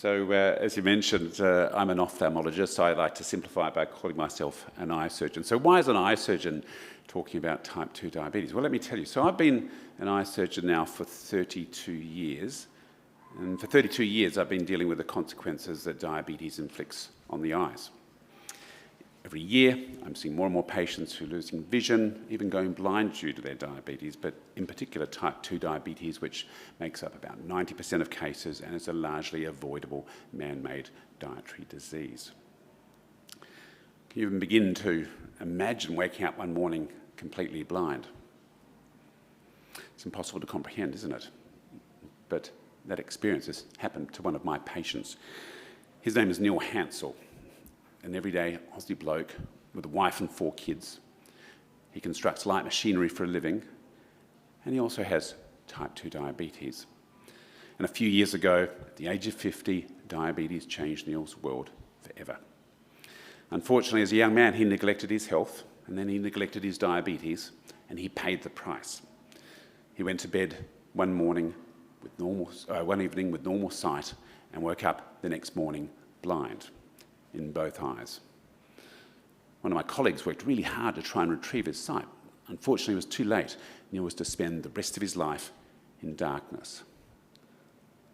So, as you mentioned, I'm an ophthalmologist, so I like to simplify it by calling myself an eye surgeon. So why is an eye surgeon talking about type 2 diabetes? Well, let me tell you. So I've been an eye surgeon now for 32 years, and for 32 years I've been dealing with the consequences that diabetes inflicts on the eyes. Every year, I'm seeing more and more patients who are losing vision, even going blind due to their diabetes, but in particular type 2 diabetes, which makes up about 90% of cases and is a largely avoidable man-made dietary disease. Can you even begin to imagine waking up one morning completely blind? It's impossible to comprehend, isn't it? But that experience has happened to one of my patients. His name is Neil Hansell. An everyday Aussie bloke with a wife and 4 kids. He constructs light machinery for a living, and he also has type 2 diabetes. And a few years ago, at the age of 50, diabetes changed Neil's world forever. Unfortunately, as a young man, he neglected his health, and then he neglected his diabetes, and he paid the price. He went to bed one evening with normal sight, and woke up the next morning blind in both eyes. One of my colleagues worked really hard to try and retrieve his sight. Unfortunately, it was too late. Neil was to spend the rest of his life in darkness.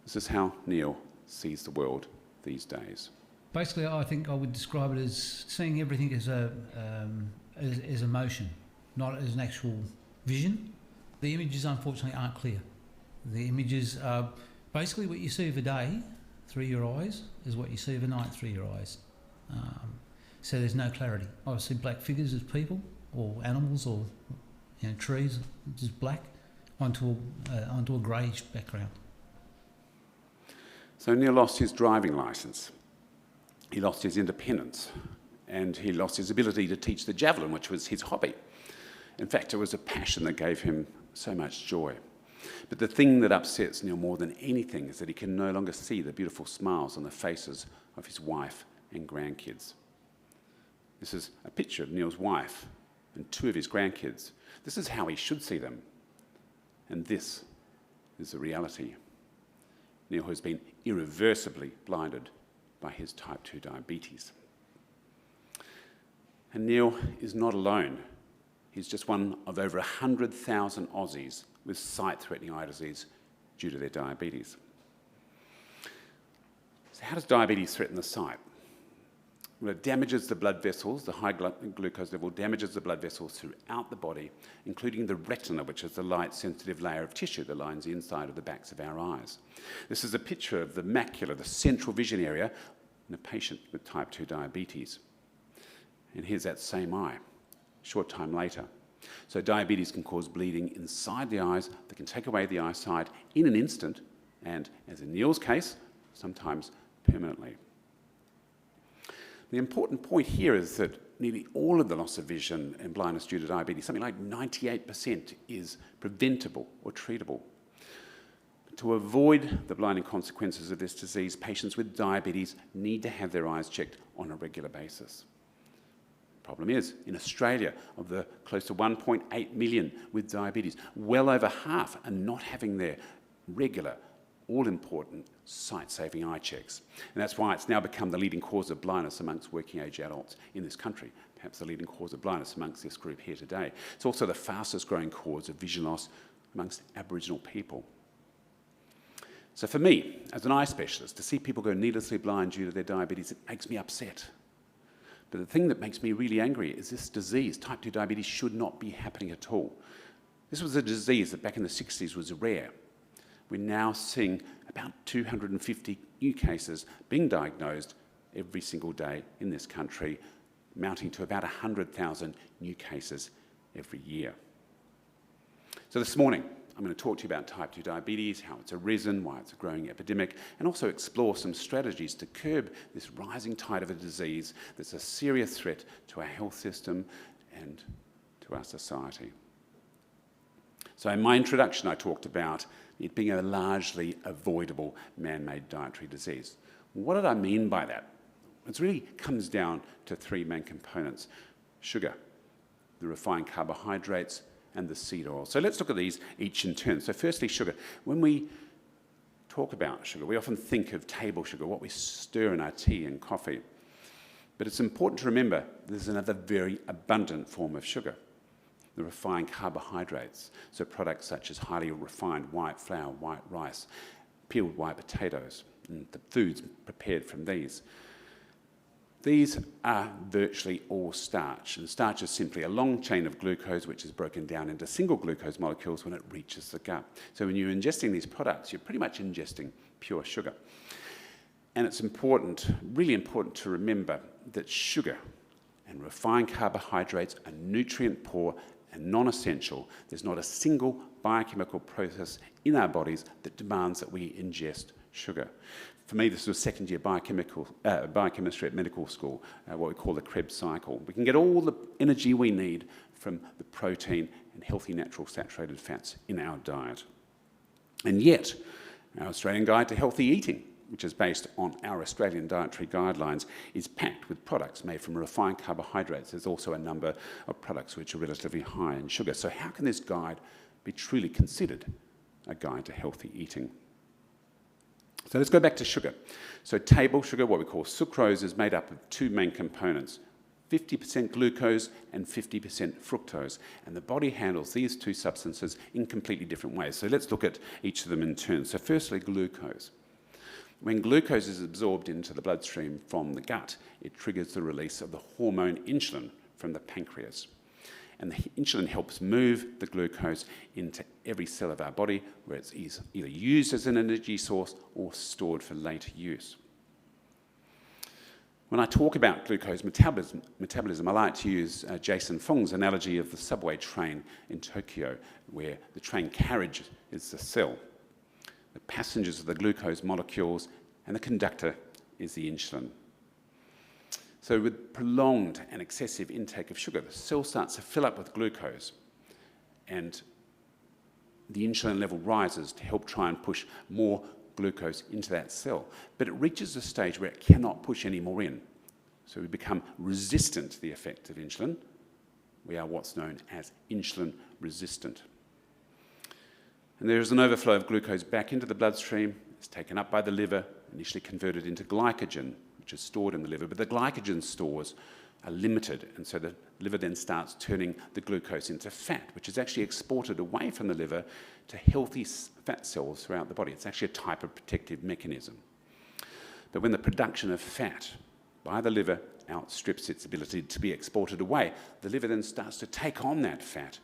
This is how Neil sees the world these days. Basically, I think I would describe it as seeing everything as emotion, not as an actual vision. The images, unfortunately, aren't clear. The images are basically what you see of a day through your eyes is what you see of a night through your eyes. So there's no clarity. I see black figures as people or animals or trees, just black, onto a greyish background. So Neil lost his driving licence. He lost his independence, and he lost his ability to teach the javelin, which was his hobby. In fact, it was a passion that gave him so much joy. But the thing that upsets Neil more than anything is that he can no longer see the beautiful smiles on the faces of his wife and grandkids. This is a picture of Neil's wife and 2 of his grandkids. This is how he should see them. And this is the reality. Neil has been irreversibly blinded by his type 2 diabetes. And Neil is not alone. He's just one of over 100,000 Aussies with sight-threatening eye disease due to their diabetes. So how does diabetes threaten the sight? Well, it damages the blood vessels. The high glucose level damages the blood vessels throughout the body, including the retina, which is the light-sensitive layer of tissue that lines the inside of the backs of our eyes. This is a picture of the macula, the central vision area, in a patient with type 2 diabetes. And here's that same eye, a short time later. So diabetes can cause bleeding inside the eyes that can take away the eyesight in an instant, and, as in Neil's case, sometimes permanently. The important point here is that nearly all of the loss of vision and blindness due to diabetes, something like 98%, is preventable or treatable. To avoid the blinding consequences of this disease, patients with diabetes need to have their eyes checked on a regular basis. The problem is, in Australia, of the close to 1.8 million with diabetes, well over half are not having their regular, all-important, sight-saving eye checks. And that's why it's now become the leading cause of blindness amongst working-age adults in this country, perhaps the leading cause of blindness amongst this group here today. It's also the fastest-growing cause of vision loss amongst Aboriginal people. So for me, as an eye specialist, to see people go needlessly blind due to their diabetes, it makes me upset. But the thing that makes me really angry is this disease, type 2 diabetes, should not be happening at all. This was a disease that back in the 60s was rare. We're now seeing about 250 new cases being diagnosed every single day in this country, amounting to about 100,000 new cases every year. So this morning, I'm going to talk to you about type 2 diabetes, how it's arisen, why it's a growing epidemic, and also explore some strategies to curb this rising tide of a disease that's a serious threat to our health system and to our society. So in my introduction, I talked about it being a largely avoidable man-made dietary disease. What did I mean by that? It really comes down to 3 main components: sugar, the refined carbohydrates, and the seed oil. So let's look at these each in turn. So firstly, sugar. When we talk about sugar, we often think of table sugar, what we stir in our tea and coffee. But it's important to remember there's another very abundant form of sugar, the refined carbohydrates. So products such as highly refined white flour, white rice, peeled white potatoes, and the foods prepared from these. These are virtually all starch, and starch is simply a long chain of glucose which is broken down into single glucose molecules when it reaches the gut. So when you're ingesting these products, you're pretty much ingesting pure sugar. And it's important, really important to remember that sugar and refined carbohydrates are nutrient poor and non-essential. There's not a single biochemical process in our bodies that demands that we ingest sugar. For me, this was second-year biochemistry at medical school, what we call the Krebs cycle. We can get all the energy we need from the protein and healthy natural saturated fats in our diet. And yet, our Australian Guide to Healthy Eating, which is based on our Australian dietary guidelines, is packed with products made from refined carbohydrates. There's also a number of products which are relatively high in sugar. So how can this guide be truly considered a guide to healthy eating? So let's go back to sugar. So table sugar, what we call sucrose, is made up of two main components, 50% glucose and 50% fructose. And the body handles these two substances in completely different ways. So let's look at each of them in turn. So firstly, glucose. When glucose is absorbed into the bloodstream from the gut, it triggers the release of the hormone insulin from the pancreas. And the insulin helps move the glucose into every cell of our body where it's either used as an energy source or stored for later use. When I talk about glucose metabolism, I like to use Jason Fung's analogy of the subway train in Tokyo, where the train carriage is the cell. The passengers are the glucose molecules, and the conductor is the insulin. So with prolonged and excessive intake of sugar, the cell starts to fill up with glucose, and the insulin level rises to help try and push more glucose into that cell. But it reaches a stage where it cannot push any more in. So we become resistant to the effect of insulin. We are what's known as insulin resistant. And there is an overflow of glucose back into the bloodstream. It's taken up by the liver, initially converted into glycogen, which is stored in the liver. But the glycogen stores are limited, and so the liver then starts turning the glucose into fat, which is actually exported away from the liver to healthy fat cells throughout the body. It's actually a type of protective mechanism. But when the production of fat by the liver outstrips its ability to be exported away, the liver then starts to take on that fat,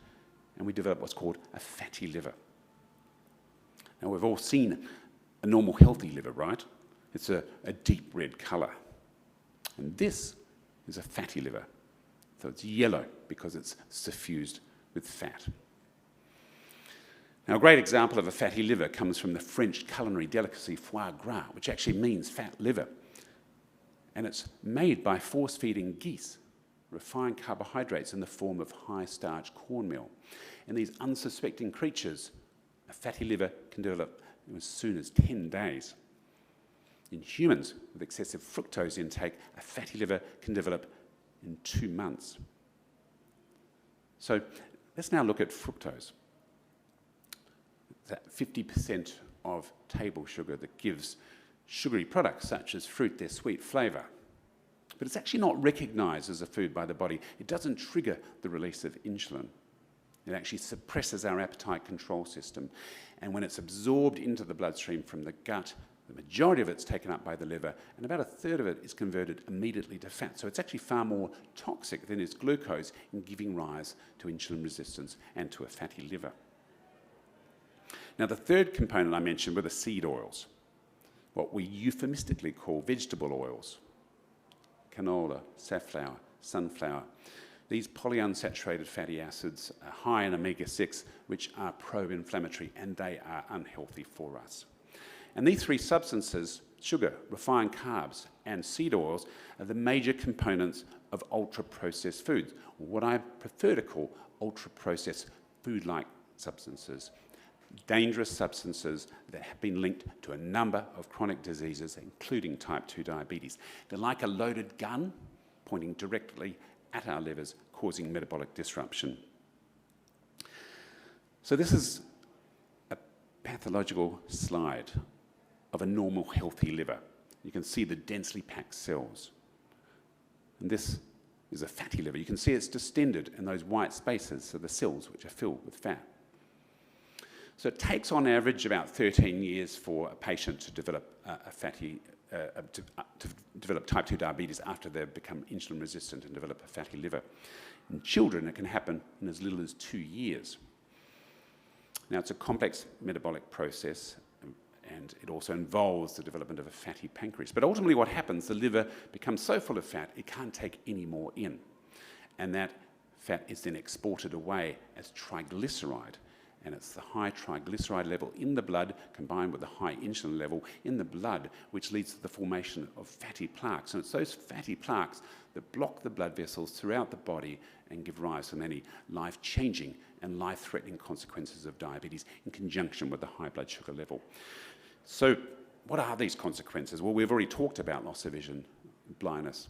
and we develop what's called a fatty liver. Now, we've all seen a normal healthy liver, right? It's a deep red colour. And this is a fatty liver. So it's yellow because it's suffused with fat. Now, a great example of a fatty liver comes from the French culinary delicacy foie gras, which actually means fat liver. And it's made by force-feeding geese refined carbohydrates in the form of high-starch cornmeal. And these unsuspecting creatures, a fatty liver can develop in as soon as 10 days. In humans with excessive fructose intake, a fatty liver can develop in 2 months. So let's now look at fructose. That 50% of table sugar that gives sugary products such as fruit their sweet flavour. But it's actually not recognised as a food by the body. It doesn't trigger the release of insulin. It actually suppresses our appetite control system. And when it's absorbed into the bloodstream from the gut, the majority of it's taken up by the liver, and about a third of it is converted immediately to fat. So it's actually far more toxic than is glucose in giving rise to insulin resistance and to a fatty liver. Now, the third component I mentioned were the seed oils, what we euphemistically call vegetable oils. Canola, safflower, sunflower. These polyunsaturated fatty acids are high in omega-6, which are pro-inflammatory, and they are unhealthy for us. And these three substances, sugar, refined carbs, and seed oils, are the major components of ultra-processed foods, or what I prefer to call ultra-processed food-like substances. Dangerous substances that have been linked to a number of chronic diseases, including type 2 diabetes. They're like a loaded gun pointing directly at our livers, causing metabolic disruption. So this is a pathological slide of a normal, healthy liver. You can see the densely packed cells. And this is a fatty liver. You can see it's distended in those white spaces, so the cells which are filled with fat. So it takes on average about 13 years for a patient to develop to develop type 2 diabetes after they've become insulin resistant and develop a fatty liver. In children, it can happen in as little as 2 years. Now, it's a complex metabolic process, and it also involves the development of a fatty pancreas. But ultimately what happens, the liver becomes so full of fat, it can't take any more in. And that fat is then exported away as triglyceride. And it's the high triglyceride level in the blood combined with the high insulin level in the blood which leads to the formation of fatty plaques. And it's those fatty plaques that block the blood vessels throughout the body and give rise to many life-changing and life-threatening consequences of diabetes in conjunction with the high blood sugar level. So what are these consequences? Well, we've already talked about loss of vision, blindness.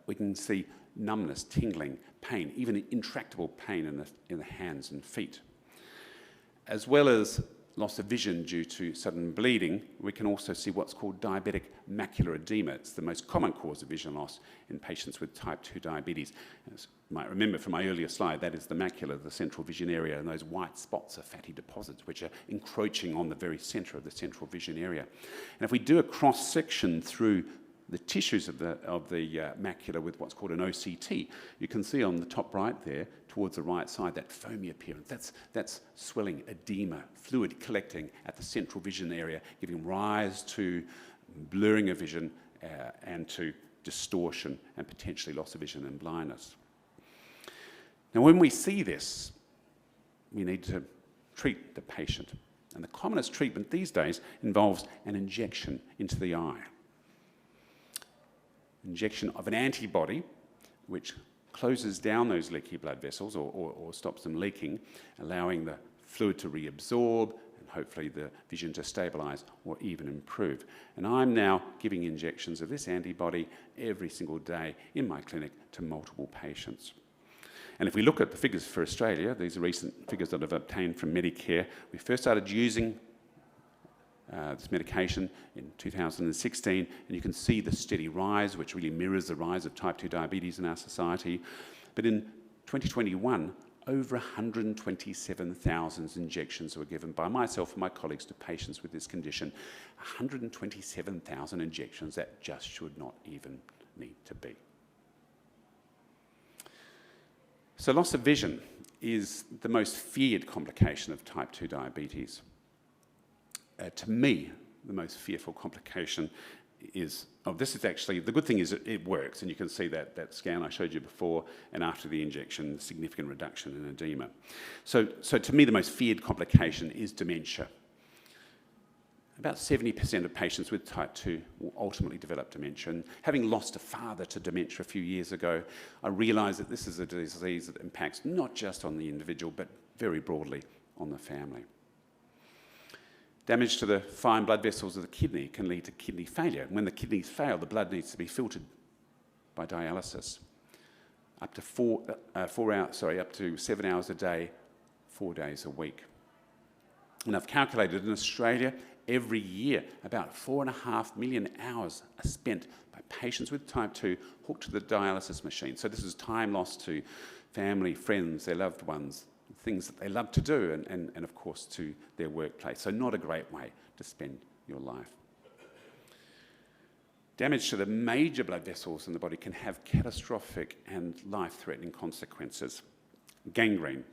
We can see numbness, tingling, pain, even intractable pain in the hands and feet. As well as loss of vision due to sudden bleeding, we can also see what's called diabetic macular edema. It's the most common cause of vision loss in patients with type 2 diabetes. As you might remember from my earlier slide, that is the macula, the central vision area, and those white spots are fatty deposits which are encroaching on the very centre of the central vision area. And if we do a cross-section through the tissues of the macula with what's called an OCT, you can see on the top right there, towards the right side, that foamy appearance. That's swelling, edema, fluid collecting at the central vision area, giving rise to blurring of vision and to distortion and potentially loss of vision and blindness. Now, when we see this, we need to treat the patient. And the commonest treatment these days involves an injection into the eye. Injection of an antibody which closes down those leaky blood vessels or stops them leaking, allowing the fluid to reabsorb and hopefully the vision to stabilise or even improve. And I'm now giving injections of this antibody every single day in my clinic to multiple patients. And if we look at the figures for Australia, these are recent figures that I've obtained from Medicare. We first started using this medication in 2016, and you can see the steady rise, which really mirrors the rise of type 2 diabetes in our society. But in 2021, over 127,000 injections were given by myself and my colleagues to patients with this condition. 127,000 injections that just should not even need to be. So loss of vision is the most feared complication of type 2 diabetes. To me, the most fearful complication is, this is actually, the good thing is it works, and you can see that scan I showed you before, and after the injection, significant reduction in edema. So to me, the most feared complication is dementia. About 70% of patients with type 2 will ultimately develop dementia. And having lost a father to dementia a few years ago, I realised that this is a disease that impacts not just on the individual, but very broadly on the family. Damage to the fine blood vessels of the kidney can lead to kidney failure. And when the kidneys fail, the blood needs to be filtered by dialysis. Up to 7 hours a day, 4 days a week. And I've calculated in Australia, every year, about 4.5 million hours are spent by patients with type 2 hooked to the dialysis machine. So this is time lost to family, friends, their loved ones, things that they love to do, and of course to their workplace. So not a great way to spend your life. Damage to the major blood vessels in the body can have catastrophic and life-threatening consequences. Gangrene,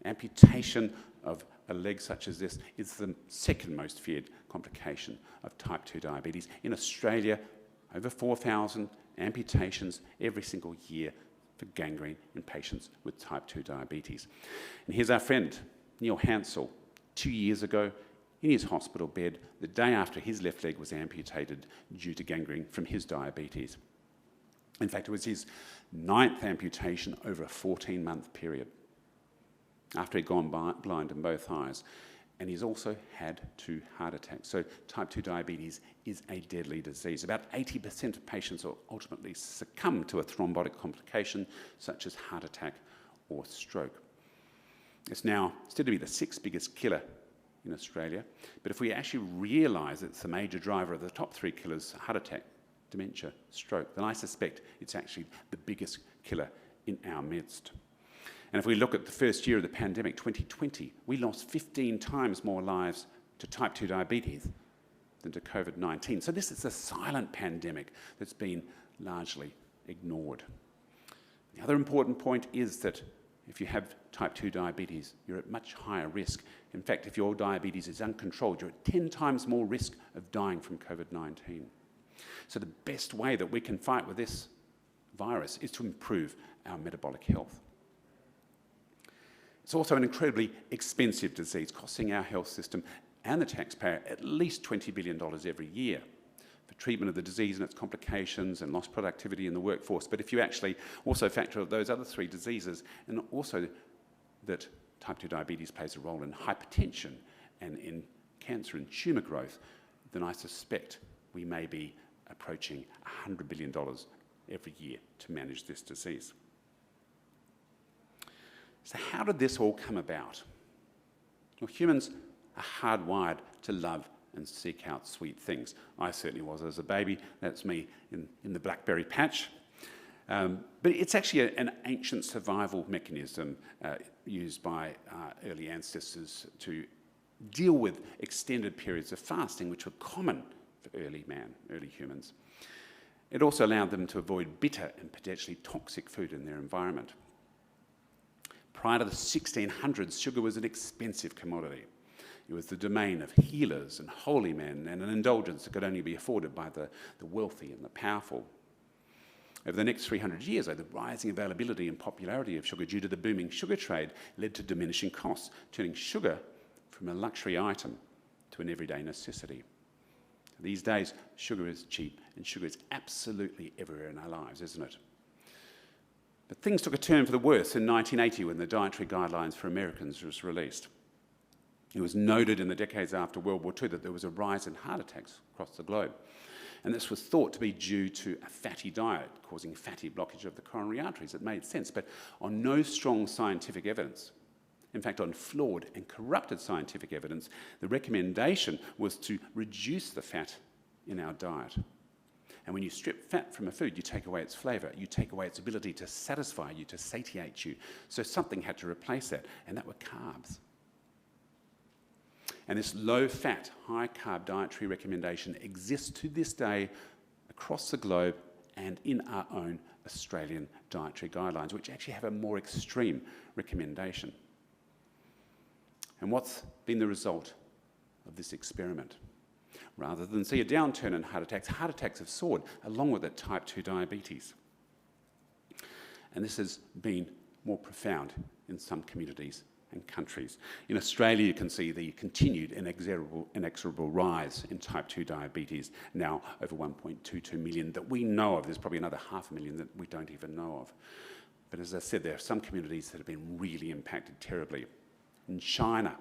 amputation of a leg such as this is the second most feared complication of type 2 diabetes. In Australia, over 4,000 amputations every single year for gangrene in patients with type 2 diabetes. And here's our friend, Neil Hansell, 2 years ago in his hospital bed, the day after his left leg was amputated due to gangrene from his diabetes. In fact, it was his 9th amputation over a 14-month period after he'd gone blind in both eyes. And he's also had 2 heart attacks. So type 2 diabetes is a deadly disease. About 80% of patients will ultimately succumb to a thrombotic complication such as heart attack or stroke. It's now said to be the 6th biggest killer in Australia. But if we actually realise it's the major driver of the top 3 killers, heart attack, dementia, stroke, then I suspect it's actually the biggest killer in our midst. And if we look at the first year of the pandemic, 2020, we lost 15 times more lives to type 2 diabetes than to COVID-19. So this is a silent pandemic that's been largely ignored. The other important point is that if you have type 2 diabetes, you're at much higher risk. In fact, if your diabetes is uncontrolled, you're at 10 times more risk of dying from COVID-19. So the best way that we can fight with this virus is to improve our metabolic health. It's also an incredibly expensive disease, costing our health system and the taxpayer at least $20 billion every year for treatment of the disease and its complications and lost productivity in the workforce. But if you actually also factor those other 3 diseases, and also that type 2 diabetes plays a role in hypertension and in cancer and tumour growth, then I suspect we may be approaching $100 billion every year to manage this disease. So how did this all come about? Well, humans are hardwired to love and seek out sweet things. I certainly was as a baby. That's me in the blackberry patch. But it's actually an ancient survival mechanism used by early ancestors to deal with extended periods of fasting, which were common for early humans. It also allowed them to avoid bitter and potentially toxic food in their environment. Prior to the 1600s, sugar was an expensive commodity. It was the domain of healers and holy men, and an indulgence that could only be afforded by the wealthy and the powerful. Over the next 300 years, though, the rising availability and popularity of sugar due to the booming sugar trade led to diminishing costs, turning sugar from a luxury item to an everyday necessity. These days, sugar is cheap, and sugar is absolutely everywhere in our lives, isn't it? But things took a turn for the worse in 1980 when the Dietary Guidelines for Americans was released. It was noted in the decades after World War II that there was a rise in heart attacks across the globe. And this was thought to be due to a fatty diet causing fatty blockage of the coronary arteries. It made sense, but on no strong scientific evidence. In fact, on flawed and corrupted scientific evidence, the recommendation was to reduce the fat in our diet. And when you strip fat from a food, you take away its flavour, you take away its ability to satisfy you, to satiate you. So something had to replace that, and that were carbs. And this low-fat, high-carb dietary recommendation exists to this day across the globe and in our own Australian dietary guidelines, which actually have a more extreme recommendation. And what's been the result of this experiment? Rather than see a downturn in heart attacks have soared, along with it type 2 diabetes. And this has been more profound in some communities and countries. In Australia, you can see the continued inexorable rise in type 2 diabetes, now over 1.22 million that we know of. There's probably another 500,000 that we don't even know of. But as I said, there are some communities that have been really impacted terribly. In China,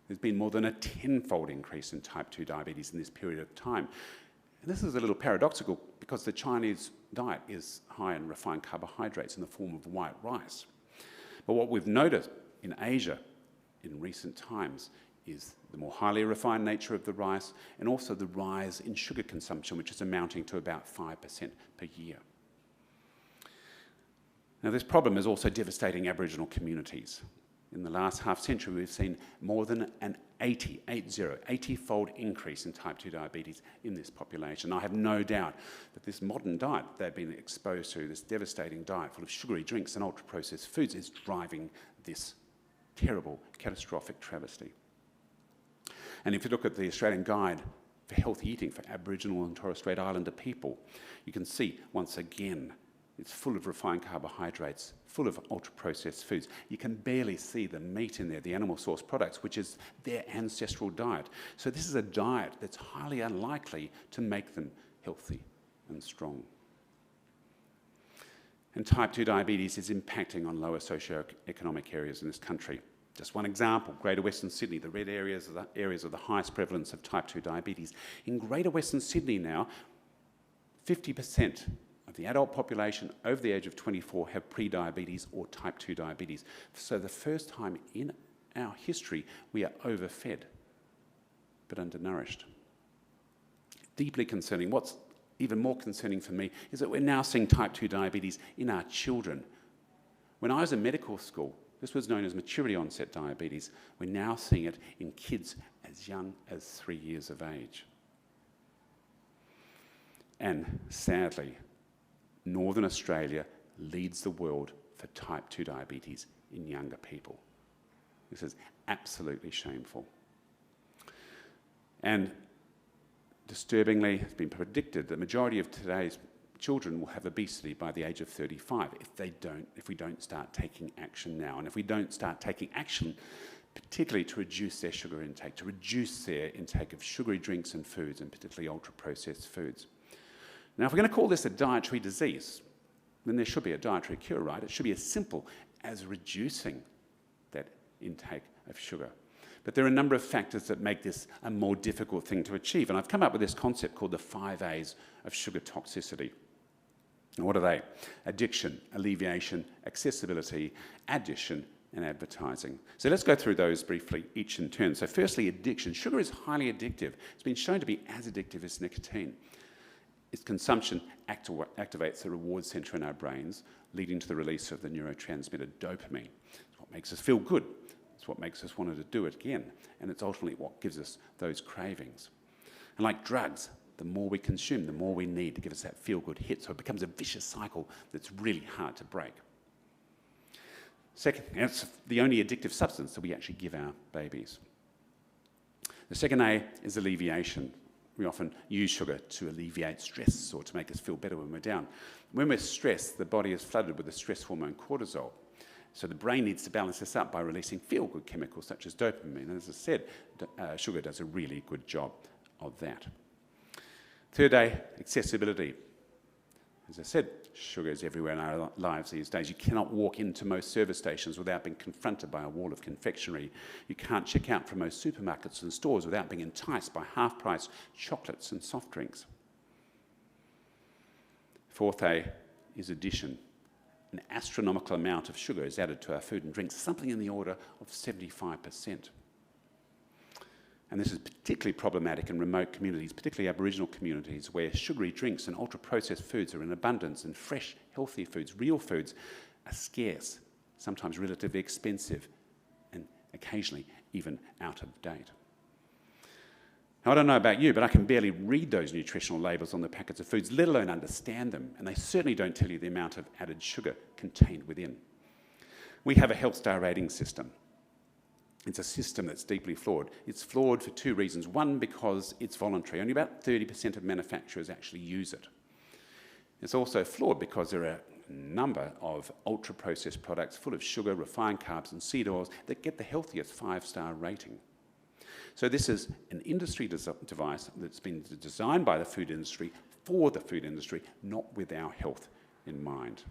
there's been more than a 10-fold increase in type 2 diabetes in this period of time. And this is a little paradoxical because the Chinese diet is high in refined carbohydrates in the form of white rice. But what we've noticed in Asia in recent times is the more highly refined nature of the rice and also the rise in sugar consumption, which is amounting to about 5% per year. Now, this problem is also devastating Aboriginal communities. In the last half-century, we've seen more than an 80-fold increase in type 2 diabetes in this population. I have no doubt that this modern diet they've been exposed to, this devastating diet full of sugary drinks and ultra-processed foods, is driving this terrible, catastrophic travesty. And if you look at the Australian Guide for Healthy Eating for Aboriginal and Torres Strait Islander people, you can see, once again, it's full of refined carbohydrates, full of ultra-processed foods. You can barely see the meat in there, the animal source products, which is their ancestral diet. So this is a diet that's highly unlikely to make them healthy and strong. And type 2 diabetes is impacting on lower socioeconomic areas in this country. Just one example, Greater Western Sydney, the red areas are the areas of the highest prevalence of type 2 diabetes. In Greater Western Sydney now, 50% of the adult population over the age of 24 have pre-diabetes or type 2 diabetes. So the first time in our history, we are overfed but undernourished. Deeply concerning. What's even more concerning for me is that we're now seeing type 2 diabetes in our children. When I was in medical school, this was known as maturity onset diabetes. We're now seeing it in kids as young as 3 years of age. And sadly, Northern Australia leads the world for type 2 diabetes in younger people. This is absolutely shameful. And disturbingly, it's been predicted that the majority of today's children will have obesity by the age of 35 if we don't start taking action now. And if we don't start taking action, particularly to reduce their sugar intake, to reduce their intake of sugary drinks and foods, and particularly ultra-processed foods. Now, if we're going to call this a dietary disease, then there should be a dietary cure, right? It should be as simple as reducing that intake of sugar. But there are a number of factors that make this a more difficult thing to achieve. And I've come up with this concept called the 5 A's of sugar toxicity. And what are they? Addiction, alleviation, accessibility, addition, and advertising. So let's go through those briefly, each in turn. So firstly, addiction. Sugar is highly addictive. It's been shown to be as addictive as nicotine. Its consumption activates the reward centre in our brains, leading to the release of the neurotransmitter dopamine. It's what makes us feel good. It's what makes us want to do it again. And it's ultimately what gives us those cravings. And like drugs, the more we consume, the more we need to give us that feel-good hit. So it becomes a vicious cycle that's really hard to break. Second, it's the only addictive substance that we actually give our babies. The second A is alleviation. We often use sugar to alleviate stress or to make us feel better when we're down. When we're stressed, the body is flooded with the stress hormone cortisol. So the brain needs to balance this up by releasing feel-good chemicals such as dopamine. And as I said, sugar does a really good job of that. Third A, accessibility. As I said, sugar is everywhere in our lives these days. You cannot walk into most service stations without being confronted by a wall of confectionery. You can't check out from most supermarkets and stores without being enticed by half-price chocolates and soft drinks. Fourth A is addition. An astronomical amount of sugar is added to our food and drinks, something in the order of 75%. And this is particularly problematic in remote communities, particularly Aboriginal communities, where sugary drinks and ultra-processed foods are in abundance, and fresh, healthy foods, real foods, are scarce, sometimes relatively expensive, and occasionally even out of date. Now, I don't know about you, but I can barely read those nutritional labels on the packets of foods, let alone understand them, and they certainly don't tell you the amount of added sugar contained within. We have a health star rating system. It's a system that's deeply flawed. It's flawed for two reasons. One, because it's voluntary. Only about 30% of manufacturers actually use it. It's also flawed because there are a number of ultra-processed products full of sugar, refined carbs, and seed oils that get the healthiest 5-star rating. So this is an industry device that's been designed by the food industry for the food industry, not with our health in mind.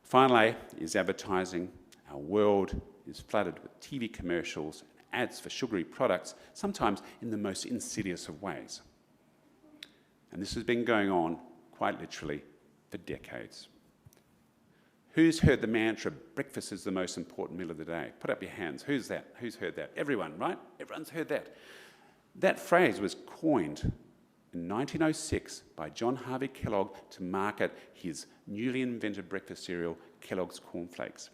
Finally is advertising. Our world is flooded with TV commercials and ads for sugary products, sometimes in the most insidious of ways. And this has been going on, quite literally, for decades. Who's heard the mantra, breakfast is the most important meal of the day? Put up your hands. Who's that? Who's heard that? Everyone, right? Everyone's heard that. That phrase was coined in 1906 by John Harvey Kellogg to market his newly invented breakfast cereal, Kellogg's Corn Flakes.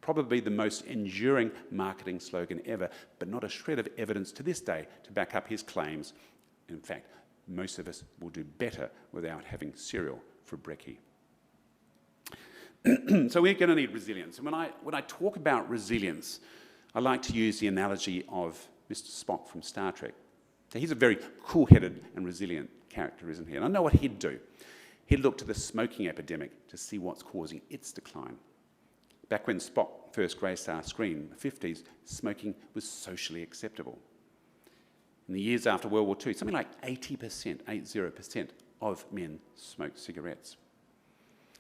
Probably the most enduring marketing slogan ever, but not a shred of evidence to this day to back up his claims. In fact, most of us will do better without having cereal for brekkie. So we're going to need resilience. And when I talk about resilience, I like to use the analogy of Mr. Spock from Star Trek. So he's a very cool-headed and resilient character, isn't he? And I know what he'd do. He'd look to the smoking epidemic to see what's causing its decline. Back when Spock first graced our screen in the 50s, smoking was socially acceptable. In the years after World War II, something like 80% of men smoked cigarettes.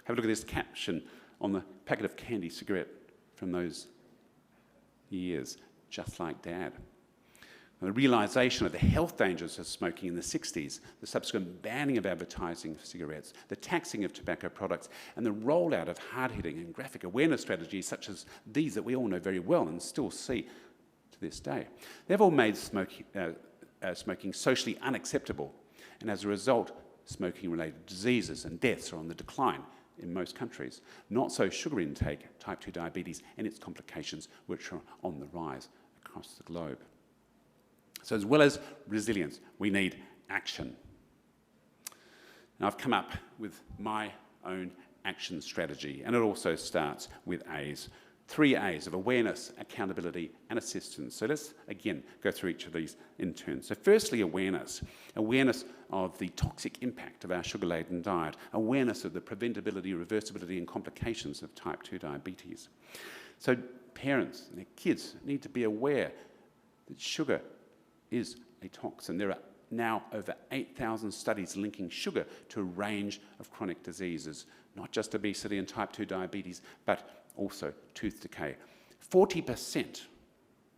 Have a look at this caption on the packet of candy cigarette from those years, just like Dad. And the realisation of the health dangers of smoking in the 60s, the subsequent banning of advertising for cigarettes, the taxing of tobacco products, and the rollout of hard-hitting and graphic awareness strategies such as these that we all know very well and still see to this day. They've all made smoking socially unacceptable, and as a result, smoking-related diseases and deaths are on the decline in most countries. Not so sugar intake, type 2 diabetes, and its complications, which are on the rise across the globe. So as well as resilience, we need action. Now I've come up with my own action strategy, and it also starts with A's. 3 A's of awareness, accountability, and assistance. So let's, again, go through each of these in turn. So firstly, awareness. Awareness of the toxic impact of our sugar-laden diet. Awareness of the preventability, reversibility, and complications of type 2 diabetes. So parents and their kids need to be aware that sugar is a toxin. There are now over 8,000 studies linking sugar to a range of chronic diseases, not just obesity and type 2 diabetes, but also tooth decay. 40%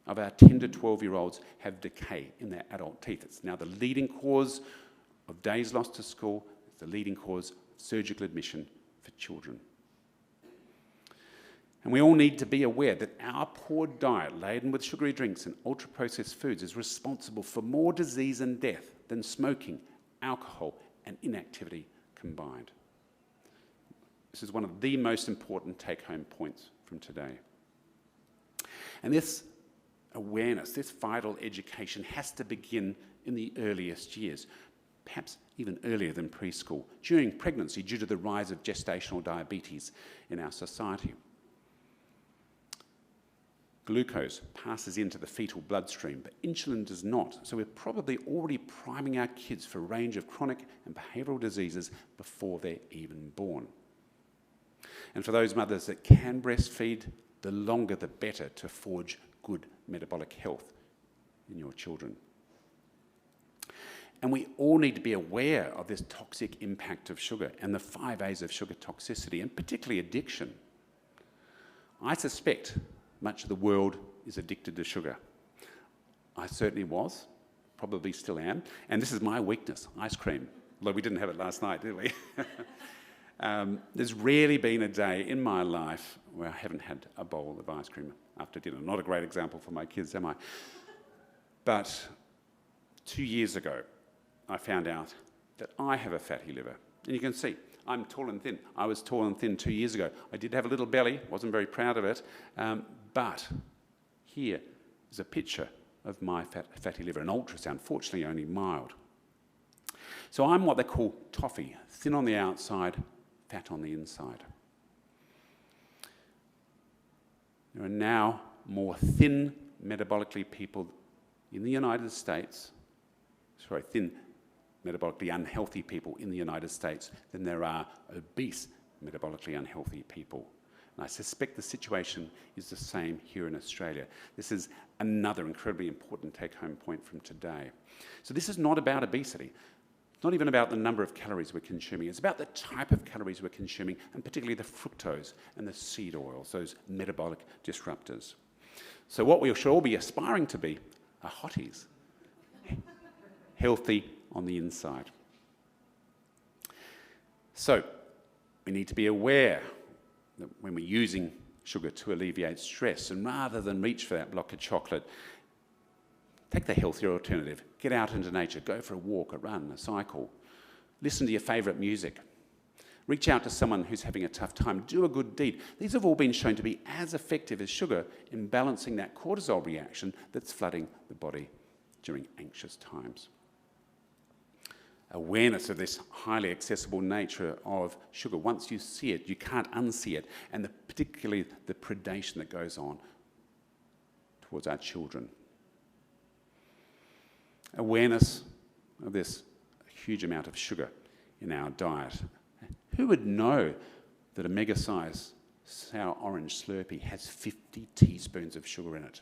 of our 10 to 12-year-olds have decay in their adult teeth. It's now the leading cause of days lost to school. It's the leading cause of surgical admission for children. And we all need to be aware that our poor diet, laden with sugary drinks and ultra-processed foods, is responsible for more disease and death than smoking, alcohol, and inactivity combined. This is one of the most important take-home points from today. And this awareness, this vital education has to begin in the earliest years, perhaps even earlier than preschool, during pregnancy due to the rise of gestational diabetes in our society. Glucose passes into the fetal bloodstream, but insulin does not, so we're probably already priming our kids for a range of chronic and behavioural diseases before they're even born. And for those mothers that can breastfeed, the longer the better to forge good metabolic health in your children. And we all need to be aware of this toxic impact of sugar and the 5 A's of sugar toxicity, and particularly addiction. I suspect much of the world is addicted to sugar. I certainly was, probably still am, and this is my weakness, ice cream. Although we didn't have it last night, did we? There's rarely been a day in my life where I haven't had a bowl of ice cream after dinner. Not a great example for my kids, am I? But 2 years ago, I found out that I have a fatty liver. And you can see, I'm tall and thin. I was tall and thin 2 years ago. I did have a little belly, wasn't very proud of it, but here is a picture of my fatty liver, an ultrasound, fortunately only mild. So I'm what they call toffee, thin on the outside, fat on the inside. There are now more thin metabolically people in the United States, thin metabolically unhealthy people in the United States than there are obese metabolically unhealthy people. And I suspect the situation is the same here in Australia. This is another incredibly important take-home point from today. So this is not about obesity. It's not even about the number of calories we're consuming. It's about the type of calories we're consuming, and particularly the fructose and the seed oils, those metabolic disruptors. So what we should all be aspiring to be are hotties, healthy on the inside. So we need to be aware that when we're using sugar to alleviate stress, and rather than reach for that block of chocolate, take the healthier alternative. Get out into nature, go for a walk, a run, a cycle. Listen to your favourite music. Reach out to someone who's having a tough time. Do a good deed. These have all been shown to be as effective as sugar in balancing that cortisol reaction that's flooding the body during anxious times. Awareness of this highly accessible nature of sugar. Once you see it, you can't unsee it, and particularly the predation that goes on towards our children. Awareness of this huge amount of sugar in our diet. Who would know that a mega-size sour orange Slurpee has 50 teaspoons of sugar in it?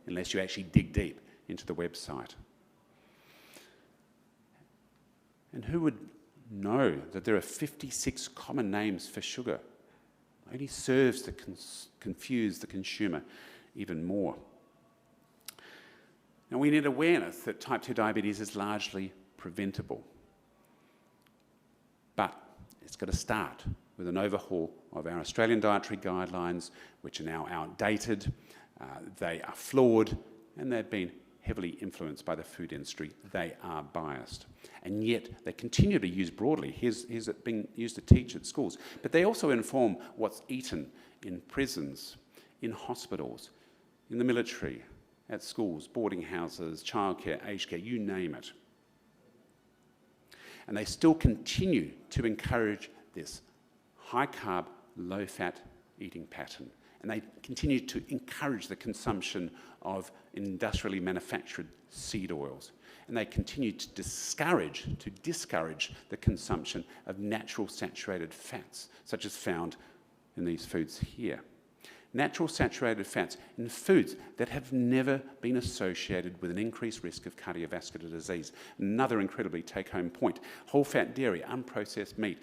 Unless you actually dig deep into the website. And who would know that there are 56 common names for sugar? It only serves to confuse the consumer even more. Now, we need awareness that type 2 diabetes is largely preventable. But it's got to start with an overhaul of our Australian dietary guidelines, which are now outdated. They are flawed, and they've been heavily influenced by the food industry. They are biased. And yet they continue to be used broadly. Here's it being used to teach at schools. But they also inform what's eaten in prisons, in hospitals, in the military, at schools, boarding houses, childcare, aged care, you name it. And they still continue to encourage this high-carb, low-fat eating pattern. And they continue to encourage the consumption of industrially manufactured seed oils. And they continue to discourage the consumption of natural saturated fats, such as found in these foods here. Natural saturated fats in foods that have never been associated with an increased risk of cardiovascular disease. Another incredibly take-home point. Whole-fat dairy, unprocessed meat,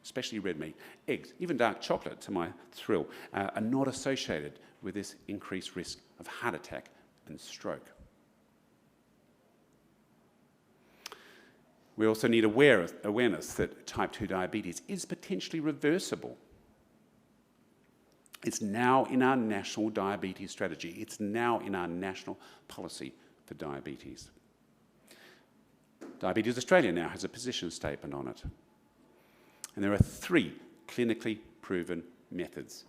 especially red meat, eggs, even dark chocolate, to my thrill, are not associated with this increased risk of heart attack and stroke. We also need awareness that type 2 diabetes is potentially reversible. It's now in our national diabetes strategy. It's now in our national policy for diabetes. Diabetes Australia now has a position statement on it. And there are 3 clinically proven methods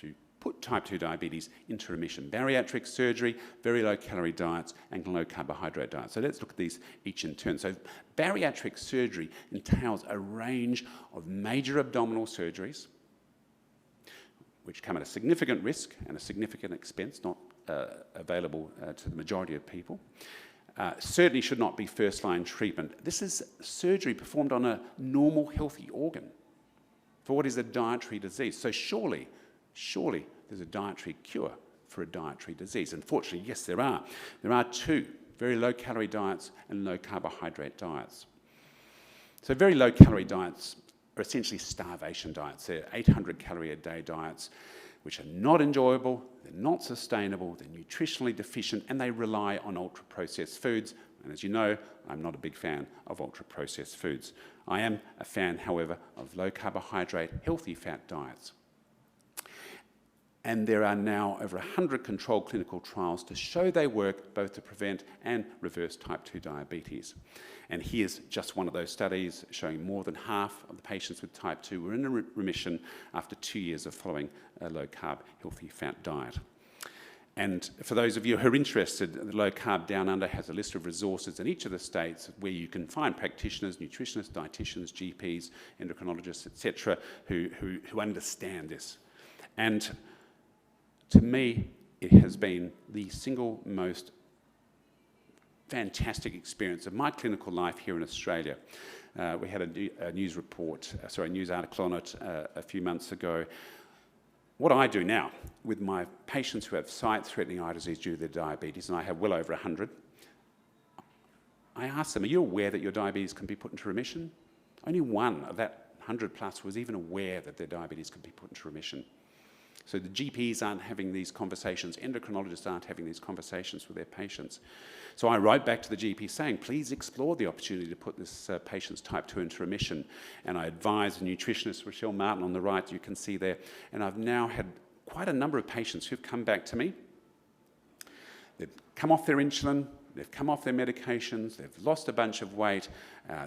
to put type 2 diabetes into remission: bariatric surgery, very low-calorie diets, and low-carbohydrate diets. So let's look at these each in turn. So bariatric surgery entails a range of major abdominal surgeries, which come at a significant risk and a significant expense, not available to the majority of people. Certainly should not be first-line treatment. This is surgery performed on a normal, healthy organ for what is a dietary disease. So surely there's a dietary cure for a dietary disease. Unfortunately, yes, there are. There are 2 very low-calorie diets and low-carbohydrate diets. So very low-calorie diets are essentially starvation diets. They're 800-calorie-a-day diets, which are not enjoyable, they're not sustainable, they're nutritionally deficient, and they rely on ultra-processed foods. And as you know, I'm not a big fan of ultra-processed foods. I am a fan, however, of low-carbohydrate, healthy fat diets. And there are now over 100 controlled clinical trials to show they work both to prevent and reverse type 2 diabetes. And here's just one of those studies showing more than half of the patients with type 2 were in a remission after 2 years of following a low-carb, healthy fat diet. And for those of you who are interested, the Low Carb Down Under has a list of resources in each of the states where you can find practitioners, nutritionists, dietitians, GPs, endocrinologists, etc., who understand this. And to me, it has been the single most fantastic experience of my clinical life here in Australia. We had a news article on it a few months ago. What I do now with my patients who have sight-threatening eye disease due to their diabetes, and I have well over 100, I ask them, are you aware that your diabetes can be put into remission? Only one of that 100 plus was even aware that their diabetes could be put into remission. So the GPs aren't having these conversations, endocrinologists aren't having these conversations with their patients. So I write back to the GP saying, please explore the opportunity to put this patient's type 2 into remission. And I advise the nutritionist, Rochelle Martin on the right, you can see there. And I've now had quite a number of patients who've come back to me. They've come off their insulin, they've come off their medications, they've lost a bunch of weight,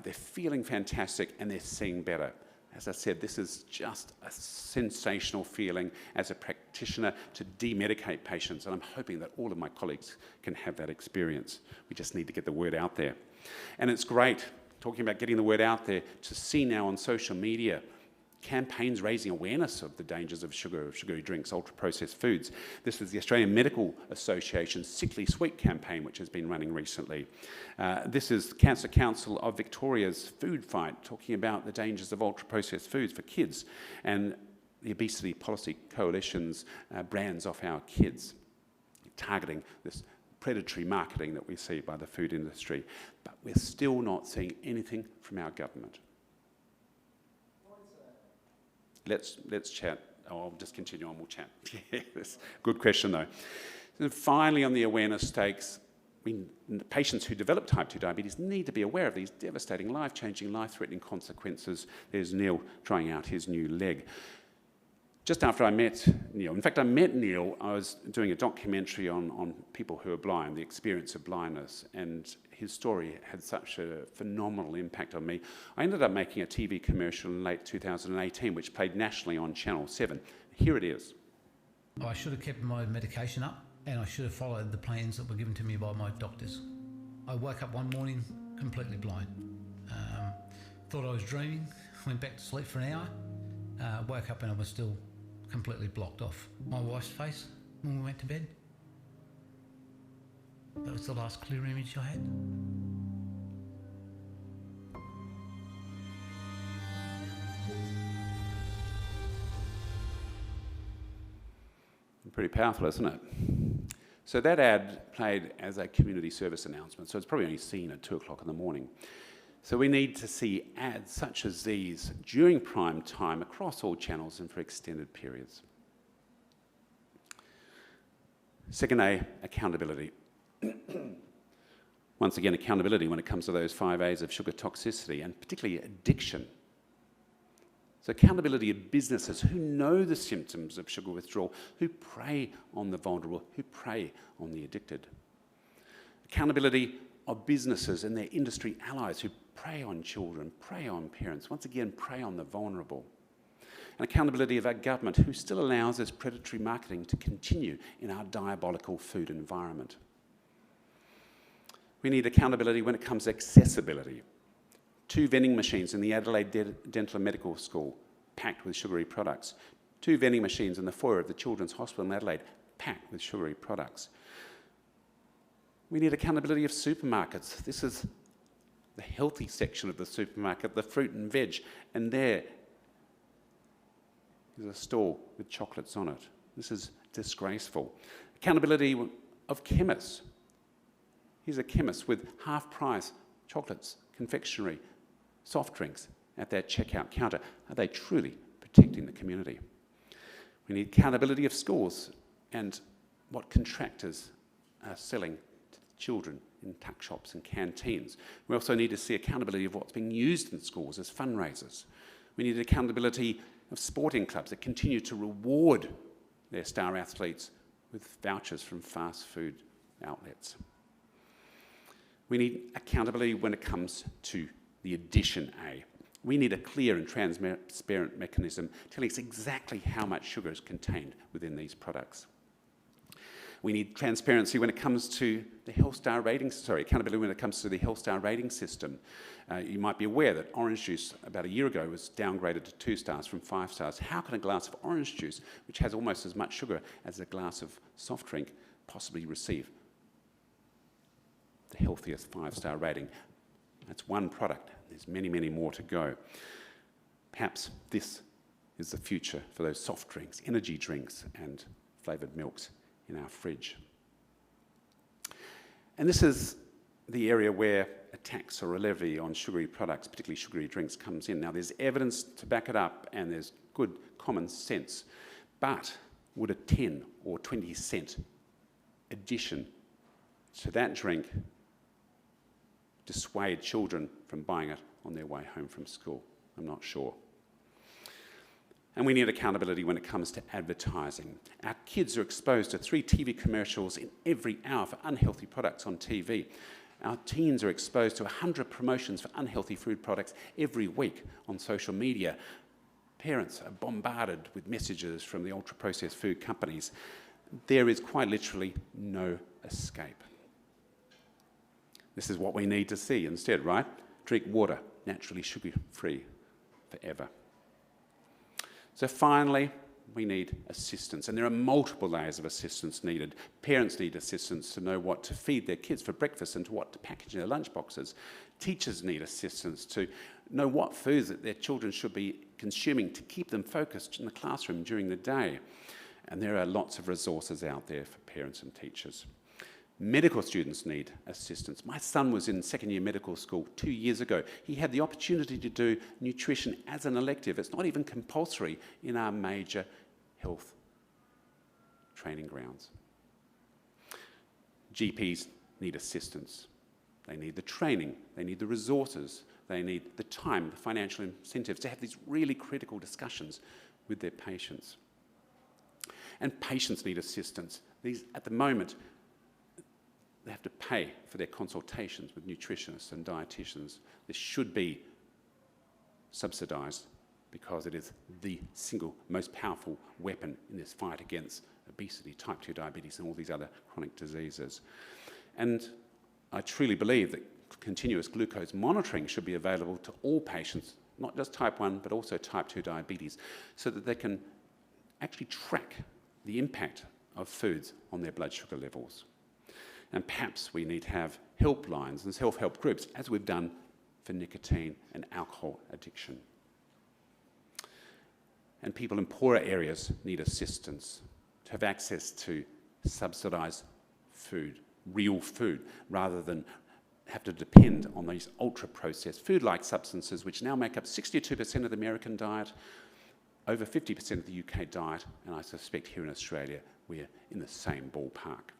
they're feeling fantastic, and they're seeing better. As I said, this is just a sensational feeling as a practitioner to demedicate patients, and I'm hoping that all of my colleagues can have that experience. We just need to get the word out there. And it's great, talking about getting the word out there, to see now on social media campaigns raising awareness of the dangers of sugary drinks, ultra-processed foods. This is the Australian Medical Association's Sickly Sweet campaign, which has been running recently. This is the Cancer Council of Victoria's Food Fight, talking about the dangers of ultra-processed foods for kids, and the Obesity Policy Coalition's Brands Off Our Kids, targeting this predatory marketing that we see by the food industry. But we're still not seeing anything from our government. Let's chat. Oh, I'll just continue on, we'll chat. Yes, good question though. And finally, on the awareness stakes, patients who develop type 2 diabetes need to be aware of these devastating, life-changing, life-threatening consequences. There's Neil trying out his new leg. just after I met Neil, in fact, I met Neil, I was doing a documentary on people who are blind, the experience of blindness, and his story had such a phenomenal impact on me. I ended up making a TV commercial in late 2018, which played nationally on Channel 7. Here it is. I should have kept my medication up, and I should have followed the plans that were given to me by my doctors. I woke up one morning completely blind. Thought I was dreaming, went back to sleep for an hour, woke up and I was still completely blocked off. My wife's face when we went to bed. That was the last clear image I had. Pretty powerful, isn't it? So that ad played as a community service announcement, so it's probably only seen at 2 o'clock in the morning. So we need to see ads such as these during prime time across all channels and for extended periods. Second A, accountability. Once again, accountability when it comes to those 5 A's of sugar toxicity and particularly addiction. So accountability of businesses who know the symptoms of sugar withdrawal, who prey on the vulnerable, who prey on the addicted. Accountability of businesses and their industry allies who prey on children, prey on parents, once again prey on the vulnerable. And accountability of our government who still allows this predatory marketing to continue in our diabolical food environment. We need accountability when it comes to accessibility. 2 vending machines in the Adelaide Dental and Medical School packed with sugary products. 2 vending machines in the foyer of the Children's Hospital in Adelaide packed with sugary products. We need accountability of supermarkets. This is the healthy section of the supermarket, the fruit and veg, and there is a stall with chocolates on it. This is disgraceful. Accountability of chemists. Here's a chemist with half-price chocolates, confectionery, soft drinks at their checkout counter. Are they truly protecting the community? We need accountability of schools and what contractors are selling to children in tuck shops and canteens. We also need to see accountability of what's being used in schools as fundraisers. We need accountability of sporting clubs that continue to reward their star athletes with vouchers from fast food outlets. We need accountability when it comes to the addition A. We need a clear and transparent mechanism telling us exactly how much sugar is contained within these products. We need transparency when it comes to the Health Star rating, accountability when it comes to the Health Star rating system. You might be aware that orange juice about a year ago was downgraded to 2 stars from 5 stars. How can a glass of orange juice, which has almost as much sugar as a glass of soft drink, possibly receive the healthiest 5-star rating? That's one product. There's many, many more to go. Perhaps this is the future for those soft drinks, energy drinks, and flavoured milks in our fridge. And this is the area where a tax or a levy on sugary products, particularly sugary drinks, comes in. Now, there's evidence to back it up, and there's good common sense. But would a 10 or 20 cent addition to that drink dissuade children from buying it on their way home from school? I'm not sure. And we need accountability when it comes to advertising. Our kids are exposed to 3 TV commercials in every hour for unhealthy products on TV. Our teens are exposed to 100 promotions for unhealthy food products every week on social media. Parents are bombarded with messages from the ultra-processed food companies. There is quite literally no escape. This is what we need to see instead, right? Drink water, naturally sugar-free, forever. So finally, we need assistance, and there are multiple layers of assistance needed. Parents need assistance to know what to feed their kids for breakfast and to what to package in their lunchboxes. Teachers need assistance to know what foods that their children should be consuming to keep them focused in the classroom during the day. And there are lots of resources out there for parents and teachers. Medical students need assistance. My son was in second-year medical school 2 years ago. He had the opportunity to do nutrition as an elective. It's not even compulsory in our major health training grounds. GPs need assistance. They need the training. They need the resources. They need the time, the financial incentives to have these really critical discussions with their patients. And patients need assistance. These, at the moment, they have to pay for their consultations with nutritionists and dietitians. This should be subsidised because it is the single most powerful weapon in this fight against obesity, type 2 diabetes and all these other chronic diseases. And I truly believe that continuous glucose monitoring should be available to all patients, not just type 1 but also type 2 diabetes, so that they can actually track the impact of foods on their blood sugar levels. And perhaps we need to have helplines and self-help groups, as we've done for nicotine and alcohol addiction. And people in poorer areas need assistance to have access to subsidised food, real food, rather than have to depend on these ultra-processed food-like substances, which now make up 62% of the American diet, over 50% of the UK diet, and I suspect here in Australia we're in the same ballpark.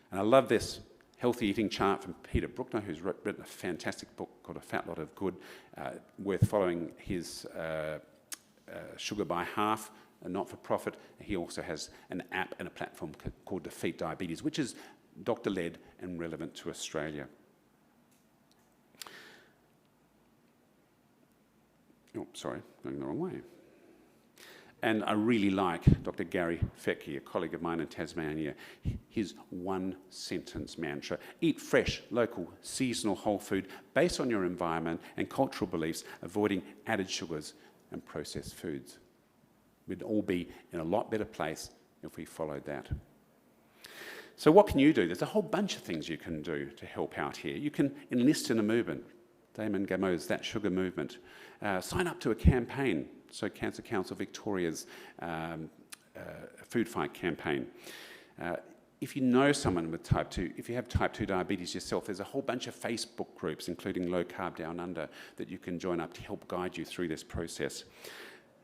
And I love this healthy eating chart from Peter Bruckner, who's written a fantastic book called A Fat Lot of Good, worth following his Sugar by Half, a not-for-profit. He also has an app and a platform called Defeat Diabetes, which is doctor-led and relevant to Australia. Oh, sorry, going the wrong way. And I really like Dr. Gary Fettke, a colleague of mine in Tasmania, his one-sentence mantra: eat fresh, local, seasonal whole food based on your environment and cultural beliefs, avoiding added sugars and processed foods. We'd all be in a lot better place if we followed that. So what can you do? There's a whole bunch of things you can do to help out here. You can enlist in a movement. Damon Gameau's That Sugar Movement. Sign up to a campaign. So Cancer Council Victoria's Food Fight campaign. If you know someone with type 2, if you have type 2 diabetes yourself, there's a whole bunch of Facebook groups, including Low Carb Down Under, that you can join up to help guide you through this process.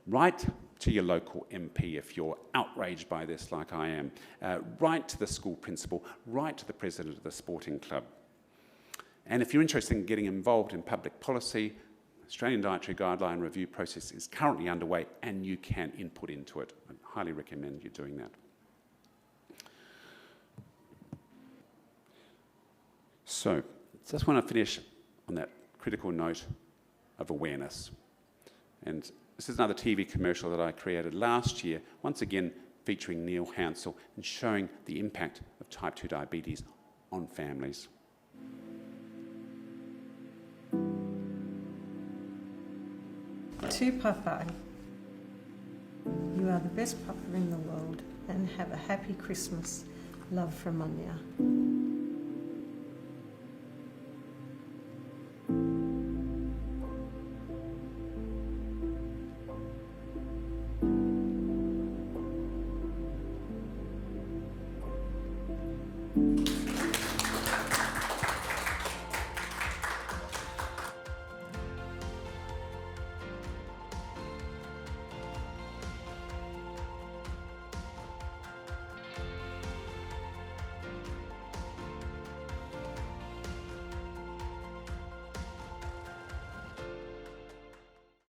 Write to your local MP if you're outraged by this like I am. Write to the school principal. Write to the president of the sporting club. And if you're interested in getting involved in public policy, Australian Dietary Guideline Review process is currently underway and you can input into it. I highly recommend you doing that. So, just want to finish on that critical note of awareness. And this is another TV commercial that I created last year, once again featuring Neil Hansell and showing the impact of type 2 diabetes on families. To Papa, you are the best papa in the world, and have a happy Christmas. Love from Anya.